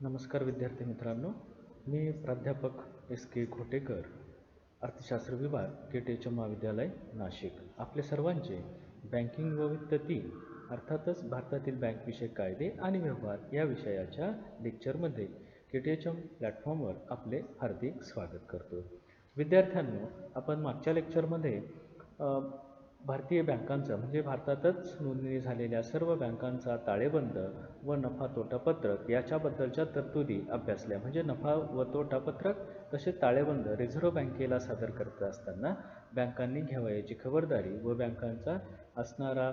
नमस्कार विद्यार्थी मित्रांनो, मी प्राध्यापक एस के खोटेकर, अर्थशास्त्र विभाग के महाविद्यालय नाशिक. आपले सर्वांचे बँकिंग व वित्त 3 अर्थातच भारतातील बँकविषयक कायदे आणि व्यवहार या विषयाच्या लेक्चरमध्ये के प्लॅटफॉर्मवर आपले हार्दिक स्वागत करतो. विद्यार्थ्यांनो, आपण मागच्या लेक्चरमध्ये भारतीय बँकांचा म्हणजे भारतातच नोंदणी झालेल्या सर्व बँकांचा ताळेबंद व नफा तोटा पत्रक याच्याबद्दलच्या तरतुदी अभ्यासल्या. म्हणजे नफा व तोटा पत्रक तसे ताळेबंद रिझर्व्ह बँकेला सादर करत असताना बँकांनी घ्यावयाची खबरदारी व बँकांचा असणारा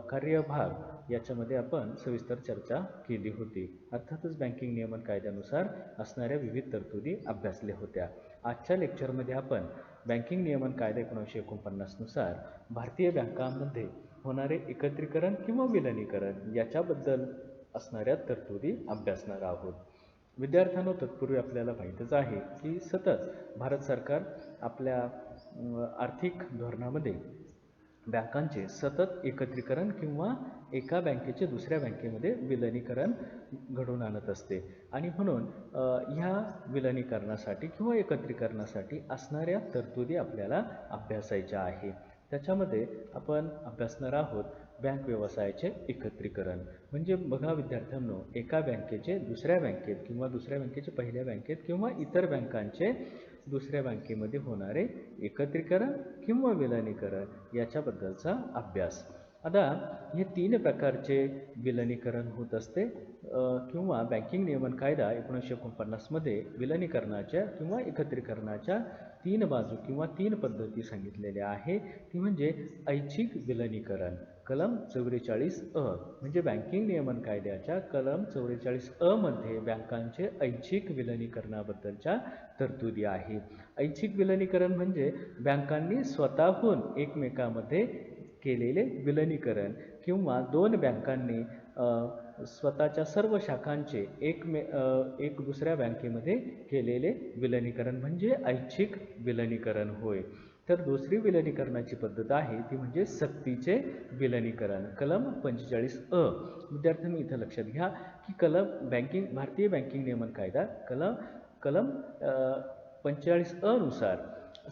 कार्यभाग याच्यामध्ये आपण सविस्तर चर्चा केली होती. अर्थातच बँकिंग नियमन कायद्यानुसार असणाऱ्या विविध तरतुदी अभ्यासल्या होत्या. आजच्या लेक्चरमध्ये आपण बँकिंग नियमन कायदा 1949 नुसार भारतीय बँकांमध्ये होणारे एकत्रीकरण किंवा विलिनीकरण याच्याबद्दल असणाऱ्या तरतुदी अभ्यासणार आहोत. विद्यार्थ्यांनो, तत्पूर्वी आपल्याला माहीतच आहे की सतत भारत सरकार आपल्या आर्थिक धोरणामध्ये बँकांचे सतत एकत्रीकरण किंवा एका बँकेचे दुसऱ्या बँकेमध्ये विलिनीकरण घडवून आणत असते आणि म्हणून ह्या विलिनीकरणासाठी किंवा एकत्रीकरणासाठी असणाऱ्या तरतुदी आपल्याला अभ्यासायच्या आहे. त्याच्यामध्ये आपण अभ्यासणार आहोत बँक व्यवसायाचे एकत्रीकरण. म्हणजे बघा विद्यार्थ्यांनो, एका बँकेचे दुसऱ्या बँकेत किंवा दुसऱ्या बँकेचे पहिल्या बँकेत किंवा इतर बँकांचे दुसऱ्या बँकेमध्ये होणारे एकत्रीकरण किंवा विलिनीकरण याच्याबद्दलचा अभ्यास. आता हे 3 प्रकारचे विलिनीकरण होत असते किंवा बँकिंग नियमन कायदा 1949 मध्ये विलिनीकरणाच्या किंवा एकत्रीकरणाच्या 3 बाजू किंवा 3 पद्धती सांगितलेल्या आहे. ती म्हणजे ऐच्छिक विलिनीकरण कलम 44(अ). म्हणजे बँकिंग नियमन कायद्याच्या कलम 44(अ) मध्ये बँकांचे ऐच्छिक विलिनीकरणाबद्दलच्या तरतुदी आहे. ऐच्छिक विलिनीकरण म्हणजे बँकांनी स्वतःहून एकमेकांमध्ये केलेले विलिनीकरण किंवा 2 बँकांनी स्वतःच्या सर्व शाखांचे एक दुसऱ्या बँकेमध्ये केलेले विलिनीकरण म्हणजे ऐच्छिक विलिनीकरण होय. तर दुसरी विलिनीकरणाची पद्धत आहे ती म्हणजे सक्तीचे विलिनीकरण कलम 45(अ). विद्यार्थ्यांनी इथं लक्षात घ्या की भारतीय बँकिंग नियमन कायदा कलम 45(अ) नुसार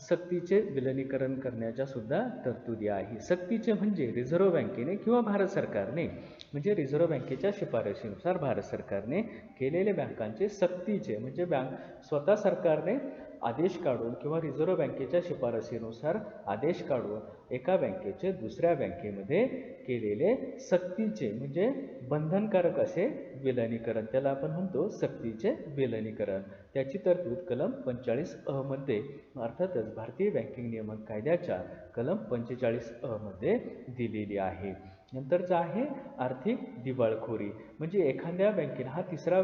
सक्तीचे विलिनीकरण करण्याच्या सुद्धा तरतुदी आहे. सक्तीचे म्हणजे रिझर्व्ह बँकेने किंवा भारत सरकारने म्हणजे रिझर्व्ह बँकेच्या शिफारशीनुसार भारत सरकारने केलेले बँकांचे सक्तीचे म्हणजे स्वतः सरकारने आदेश काढून किंवा रिझर्व्ह बँकेच्या शिफारशीनुसार आदेश काढून एका बँकेचे दुसऱ्या बँकेमध्ये केलेले सक्तीचे म्हणजे बंधनकारक असे विलिनीकरण, त्याला आपण म्हणतो सक्तीचे विलिनीकरण. त्याची तरतूद कलम 45(अ) मध्ये अर्थातच भारतीय बँकिंग नियमन कायद्याच्या कलम 45(अ) मध्ये दिलेली आहे. नंतरचा आहे आर्थिक दिवाळखोरी. म्हणजे एखाद्या बँकेने हा तिसरा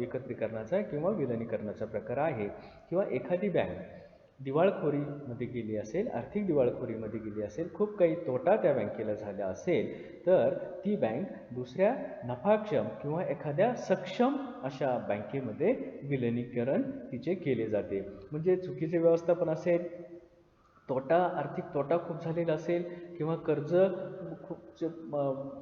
एकत्रीकरणाचा किंवा विलिनीकरणाचा प्रकार आहे किंवा एखादी बँक दिवाळखोरीमध्ये गेली असेल, आर्थिक दिवाळखोरीमध्ये गेली असेल, खूप काही तोटा त्या बँकेला झाला असेल, तर ती बँक दुसऱ्या नफाक्षम किंवा एखाद्या सक्षम अशा बँकेमध्ये विलिनीकरण तिचे केले जाते. म्हणजे चुकीचे व्यवस्थापन असेल, आर्थिक तोटा खूप झालेला असेल किंवा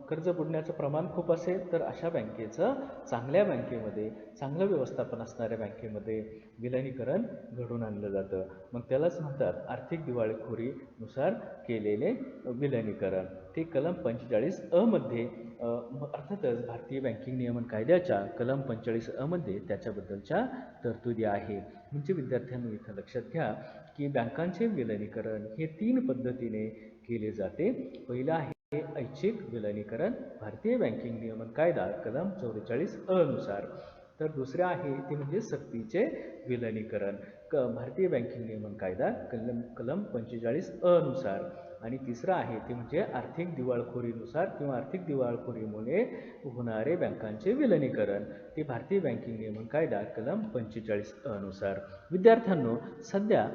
कर्ज बुडण्याचं प्रमाण खूप असेल, तर अशा बँकेचं चांगल्या बँकेमध्ये चांगलं व्यवस्थापन असणाऱ्या बँकेमध्ये विलिनीकरण घडून आणलं जातं. मग त्यालाच म्हणतात आर्थिक दिवाळखोरीनुसार केलेले विलिनीकरण. ते कलम 45(अ) मध्ये अर्थातच भारतीय बँकिंग नियमन कायद्याच्या कलम 45(अ) मध्ये त्याच्याबद्दलच्या तरतुदी आहे. म्हणजे विद्यार्थ्यांनी इथं लक्षात घ्या की बँकांचे विलिनीकरण हे 3 पद्धतीने केले जाते. पहिलं आहे ऐच्छिक विलिनीकरण भारतीय बँकिंग नियमन कायदा कलम 44(अ) नुसार. तर दुसरे आहे ते म्हणजे सक्तीचे विलिनीकरण भारतीय बँकिंग नियमन कायदा कलम 45(अ) नुसार. आणि तिसरं आहे ते म्हणजे आर्थिक दिवाळखोरीनुसार किंवा आर्थिक दिवाळखोरीमुळे होणारे बँकांचे विलिनीकरण ते भारतीय बँकिंग नियमन कायदा कलम 45(अ) नुसार. विद्यार्थ्यांनो, सध्या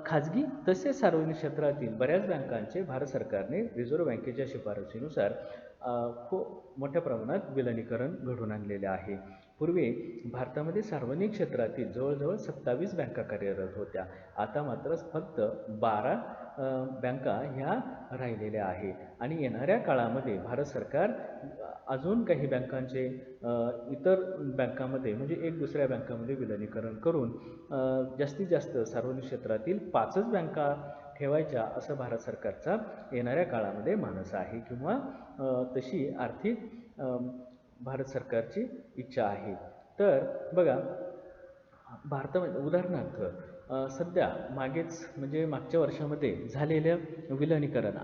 खाजगी तसेच सार्वजनिक क्षेत्रातील बऱ्याच बँकांचे भारत सरकारने रिझर्व्ह बँकेच्या शिफारशीनुसार खूप मोठ्या प्रमाणात विलिनीकरण घडवून आणलेले आहे. पूर्वी भारतामध्ये सार्वजनिक क्षेत्रातील जवळजवळ 27 बँका कार्यरत होत्या. आता मात्र फक्त 12 बँका ह्या राहिलेल्या आहे आणि येणाऱ्या काळामध्ये भारत सरकार अजून काही बँकांचे इतर बँकामध्ये म्हणजे एक दुसऱ्या बँकामध्ये विलिनीकरण करून जास्तीत जास्त सार्वजनिक क्षेत्रातील 5च बँका ठेवायच्या असं भारत सरकारचा येणाऱ्या काळामध्ये मानस आहे किंवा तशी आर्थिक भारत सरकारची इच्छा आहे. तर बघा भारतामध्ये उदाहरणार्थ सध्या मागेच म्हणजे मागच्या वर्षामध्ये झालेल्या विलिनीकरण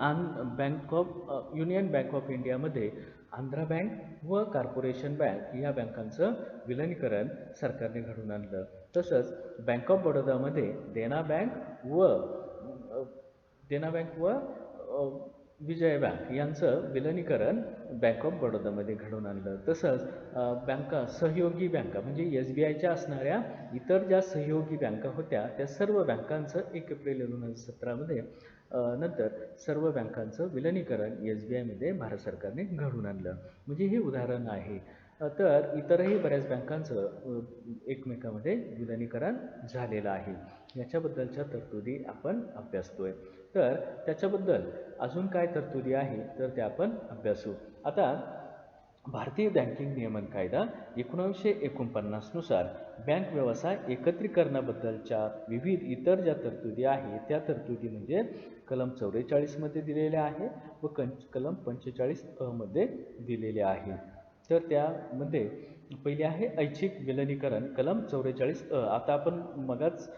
युनियन बँक ऑफ इंडियामध्ये आंध्रा बँक व कॉर्पोरेशन बँक या बँकांचं विलिनीकरण सरकारने घडवून आणलं. तसंच बँक ऑफ बडोदामध्ये देना बँक व विजया बँक यांचं विलिनीकरण बँक ऑफ बडोदामध्ये घडवून आणलं. तसंच बँका सहयोगी बँका म्हणजे SBIच्या असणाऱ्या इतर ज्या सहयोगी बँका होत्या त्या सर्व बँकांचं 1 एप्रिल 2017मध्ये नंतर सर्व बँकांचं विलिनीकरण SBIमध्ये भारत सरकारने घडवून आणलं. म्हणजे हे उदाहरण आहे. तर इतरही बऱ्याच बँकांचं एकमेकांमध्ये विलिनीकरण झालेलं आहे. याच्याबद्दलच्या तरतुदी आपण अभ्यासतोय. तर त्याच्याबद्दल अजून काय तरतुदी आहे तर ते आपण अभ्यासू. आता भारतीय बँकिंग नियमन कायदा 1949 नुसार बँक व्यवसाय एकत्रीकरणाबद्दलच्या विविध इतर ज्या तरतुदी आहेत त्या तरतुदी म्हणजे कलम 44 मध्ये दिलेल्या आहे व कलम 45 मध्ये दिलेले आहे. तर त्यामध्ये पहिली आहे ऐच्छिक विलिनीकरण कलम 44 आता आपण मगाच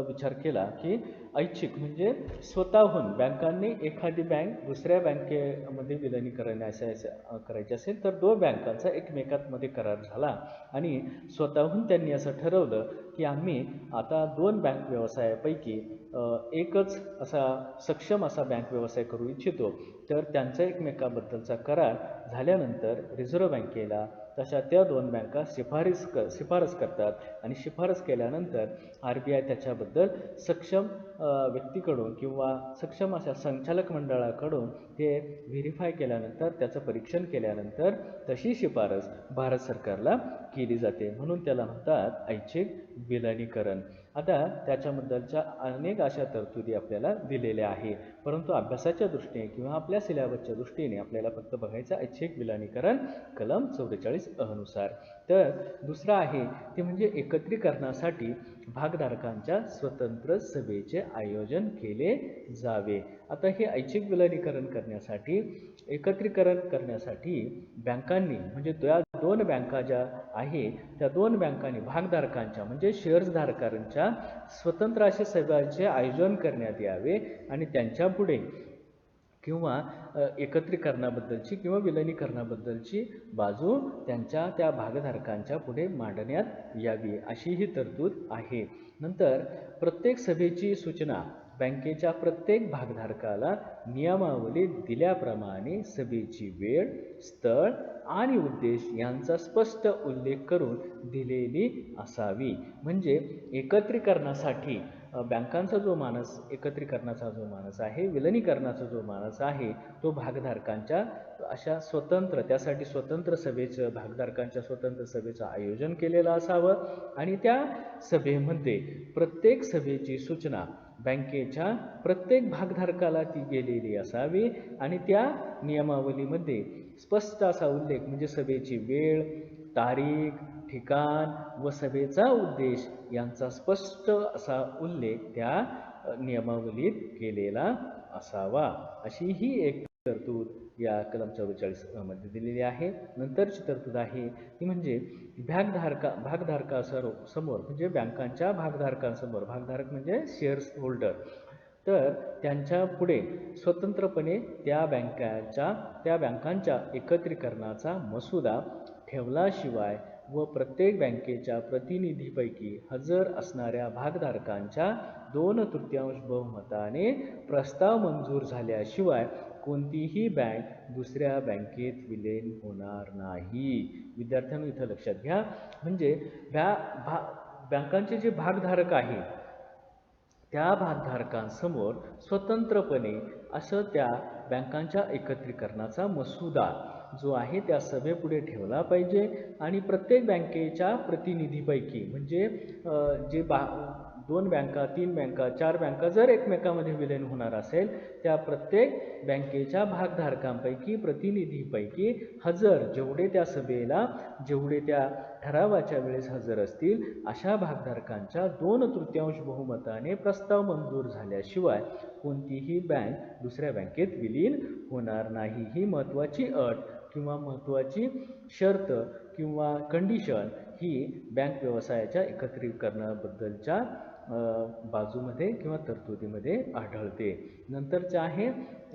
विचार केला की ऐच्छिक म्हणजे स्वतःहून बँकांनी एखादी बँक दुसऱ्या बँकेमध्ये विलिनीकरण करायचे असेल तर 2 बँकांचा एकमेकांमध्ये करार झाला आणि स्वतःहून त्यांनी असं ठरवलं की आम्ही आता 2 बँक व्यवसायापैकी एकच असा सक्षम असा बँक व्यवसाय करू इच्छितो. तर त्यांचा एकमेकांबद्दलचा करार झाल्यानंतर रिझर्व्ह बँकेला तशा त्या 2 बँका शिफारस करतात आणि शिफारस केल्यानंतर RBI त्याच्याबद्दल सक्षम व्यक्तीकडून किंवा सक्षम अशा संचालक मंडळाकडून ते व्हेरीफाय केल्यानंतर त्याचं परीक्षण केल्यानंतर तशी शिफारस भारत सरकारला केली जाते. म्हणून त्याला म्हणतात ऐच्छिक विलिनीकरण. आता त्याच्याबद्दलच्या अनेक अशा तरतुदी आपल्याला दिलेल्या आहे, परंतु अभ्यासाच्या दृष्टीने किंवा आपल्या सिलेबसच्या दृष्टीने आपल्याला फक्त बघायचं ऐच्छिक विलिनीकरण कलम 44 नुसार. तर दुसरा आहे ते म्हणजे एकत्रीकरणासाठी भागधारकांच्या स्वतंत्र सभेचे आयोजन केले जावे. आता हे ऐच्छिक विलिनीकरण करण्यासाठी एकत्रीकरण करण्यासाठी बँकांनी म्हणजे त्या 2 बँका ज्या आहे त्या 2 बँकांनी भागधारकांच्या म्हणजे शेअर्सधारकांच्या स्वतंत्र असे सभेचे आयोजन करण्यात यावे आणि त्यांच्या पुढे किंवा एकत्रीकरणाबद्दलची किंवा विलिनीकरणाबद्दलची बाजू त्यांच्या त्या भागधारकांच्या पुढे मांडण्यात यावी अशी ही तरतूद आहे. नंतर प्रत्येक सभेची सूचना बँकेच्या प्रत्येक भागधारकाला नियमावली दिल्याप्रमाणे सभेची वेळ, स्थळ आणि उद्देश यांचा स्पष्ट उल्लेख करून दिलेली असावी. म्हणजे एकत्रीकरणासाठी बँकांचा जो मानस एकत्रीकरणाचा जो मानस आहे विलिनीकरणाचा जो मानस आहे तो भागधारकांच्या अशा स्वतंत्र त्यासाठी स्वतंत्र सभेचं भागधारकांच्या स्वतंत्र सभेचं आयोजन केलेलं असावं आणि त्या सभेमध्ये प्रत्येक सभेची सूचना बँकेच्या प्रत्येक भागधारकाला ती गेलेली असावी आणि त्या नियमावलीमध्ये स्पष्ट असा उल्लेख म्हणजे सभेची वेळ, तारीख, ठिकाण व सभेचा उद्देश यांचा स्पष्ट असा उल्लेख त्या नियमावलीत केलेला असावा. अशी ही एक तरतूद या कलम 44 मध्ये दिलेली आहे. नंतरची तरतूद आहे ती म्हणजे भागधारकासमोर म्हणजे बँकांच्या भागधारकांसमोर भागधारक म्हणजे शेअर्स होल्डर तर त्यांच्या पुढे स्वतंत्रपणे त्या बँकांच्या एकत्रीकरणाचा मसुदा ठेवल्याशिवाय व प्रत्येक बँकेच्या प्रतिनिधीपैकी हजर असणाऱ्या भागधारकांच्या 2/3 बहुमताने प्रस्ताव मंजूर झाल्याशिवाय कोणतीही बँक दुसऱ्या बँकेत विलीन होणार नाही. विद्यार्थ्यांनो इथं लक्षात घ्या म्हणजे बँकांचे जे भागधारक आहेत त्या भागधारकांसमोर स्वतंत्रपणे असं त्या बँकांच्या एकत्रीकरणाचा मसुदा जो आहे त्या सभेपुढे ठेवला पाहिजे आणि प्रत्येक बँकेच्या प्रतिनिधीपैकी म्हणजे जे 2 बँका, 3 बँका, 4 बँका जर एकमेकांमध्ये विलीन होणार असेल, त्या प्रत्येक बँकेच्या भागधारकांपैकी, प्रतिनिधींपैकी जेवढे त्या सभेला, जेवढे त्या ठरावाच्या वेळेस हजर असतील, अशा भागधारकांच्या 2/3 बहुमताने प्रस्ताव मंजूर झाल्याशिवाय कोणतीही बँक दुसऱ्या बँकेत विलीन होणार नाही. ही महत्त्वाची अट किंवा महत्त्वाची शर्त किंवा कंडिशन ही बँक व्यवसायाच्या एकत्रीकरणाबद्दलच्या बाजूमध्ये किंवा तरतुदीमध्ये आढळते. नंतरचे आहे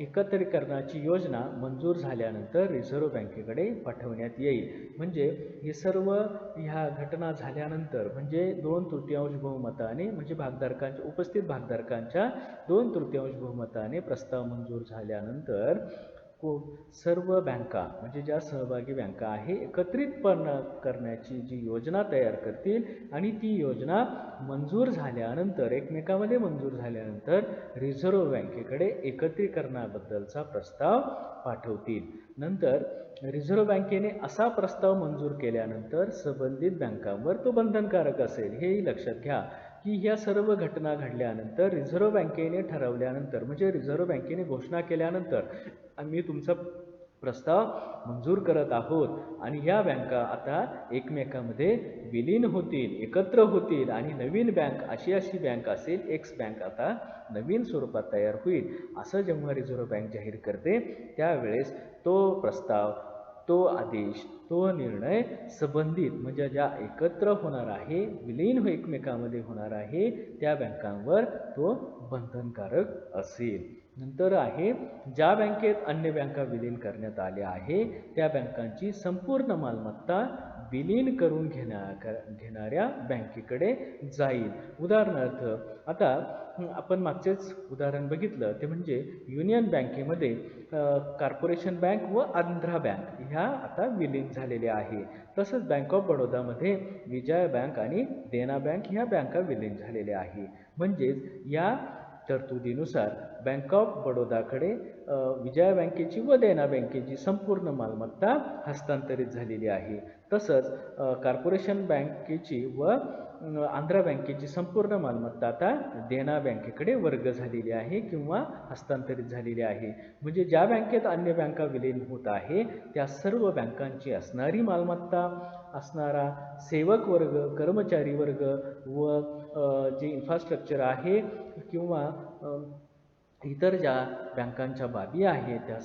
एकत्रीकरणाची योजना मंजूर झाल्यानंतर रिझर्व्ह बँकेकडे पाठवण्यात येईल. म्हणजे हे सर्व ह्या घटना झाल्यानंतर म्हणजे 2/3 बहुमताने म्हणजे उपस्थित भागधारकांच्या 2/3 बहुमताने प्रस्ताव मंजूर झाल्यानंतर सर्व बँका म्हणजे ज्या सहभागी बँका आहे एकत्रितपणे करण्याची जी योजना तयार करतील आणि ती योजना मंजूर झाल्यानंतर एकमेकांमध्ये मंजूर झाल्यानंतर रिझर्व्ह बँकेकडे एकत्रीकरणाबद्दलचा प्रस्ताव पाठवतील. नंतर रिझर्व्ह बँकेने असा प्रस्ताव मंजूर केल्यानंतर संबंधित बँकांवर तो बंधनकारक असेल. हेही लक्षात घ्या की ह्या सर्व घटना घडल्यानंतर रिझर्व्ह बँकेने ठरवल्यानंतर म्हणजे रिझर्व्ह बँकेने घोषणा केल्यानंतर आम्ही तुमचा प्रस्ताव मंजूर करत आहोत आणि ह्या बँका आता एकमेकांमध्ये विलीन होतील, एकत्र होतील आणि नवीन बँक अशी बँक असेल, एक्स बँक आता नवीन स्वरूपात तयार होईल, असं जेव्हा रिझर्व्ह बँक जाहीर करते त्यावेळेस तो प्रस्ताव, तो आदेश, तो निर्णय संबंधित म्हणजे ज्या एकत्र होणार आहे, विलीन एकमेकांमध्ये होणार आहे त्या बँकांवर तो बंधनकारक असेल. नंतर आहे ज्या बँकेत अन्य बँका विलीन करण्यात आल्या आहे त्या बँकांची संपूर्ण मालमत्ता विलीन करून घेणाऱ्या बँकेकडे जाईल. उदाहरणार्थ आता आपण मागचेच उदाहरण बघितलं ते म्हणजे युनियन बँकेमध्ये कॉर्पोरेशन बँक व आंध्रा बँक ह्या आता विलीन झालेल्या आहे. तसंच बँक ऑफ बडोदामध्ये विजया बँक आणि देना बँक ह्या बँका विलीन झालेल्या आहे. म्हणजेच या तरतुदीनुसार बँक ऑफ बडोदाकडे विजया बँकेची व देना बँकेची संपूर्ण मालमत्ता हस्तांतरित झालेली आहे. तसंच कॉर्पोरेशन बँकेची व आंध्रा बँकेची संपूर्ण मालमत्ता आता देना बँकेकडे वर्ग झालेली आहे किंवा हस्तांतरित झालेली आहे. म्हणजे ज्या बँकेत अन्य बँका विलीन होत आहे त्या सर्व बँकांची असणारी मालमत्ता, असणारा सेवक वर्ग, कर्मचारी वर्ग व जे इन्फ्रास्ट्रक्चर आहे किंवा इतर ज्या बँकांच्या बाबी आहेत त्या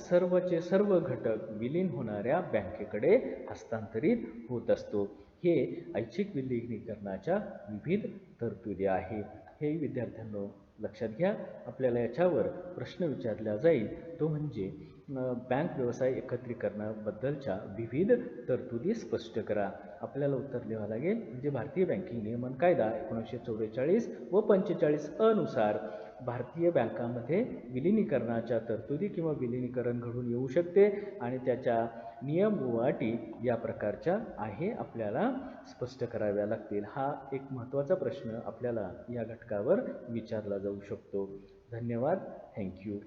सर्व घटक विलीन होणाऱ्या बँकेकडे हस्तांतरित होत असतो. हे ऐच्छिक विलीनीकरणाच्या विविध तरतुदी आहेत. हे विद्यार्थ्यांनो लक्षात घ्या. आपल्याला याच्यावर प्रश्न विचारला जाईल तो म्हणजे बँक व्यवसाय एकत्रीकरणाबद्दलच्या विविध तरतुदी स्पष्ट करा. आपल्याला उत्तर लिहावं लागेल. म्हणजे भारतीय बँकिंग नियमन कायदा 1944 व 45 अनुसार भारतीय बँकांमध्ये विलिनीकरणाच्या तरतुदी किंवा विलिनीकरण घडून येऊ शकते आणि त्याच्या नियम व अटी या प्रकारच्या आहे आपल्याला स्पष्ट कराव्या लागतील. हा एक महत्त्वाचा प्रश्न आपल्याला या घटकावर विचारला जाऊ शकतो. धन्यवाद. थँक्यू.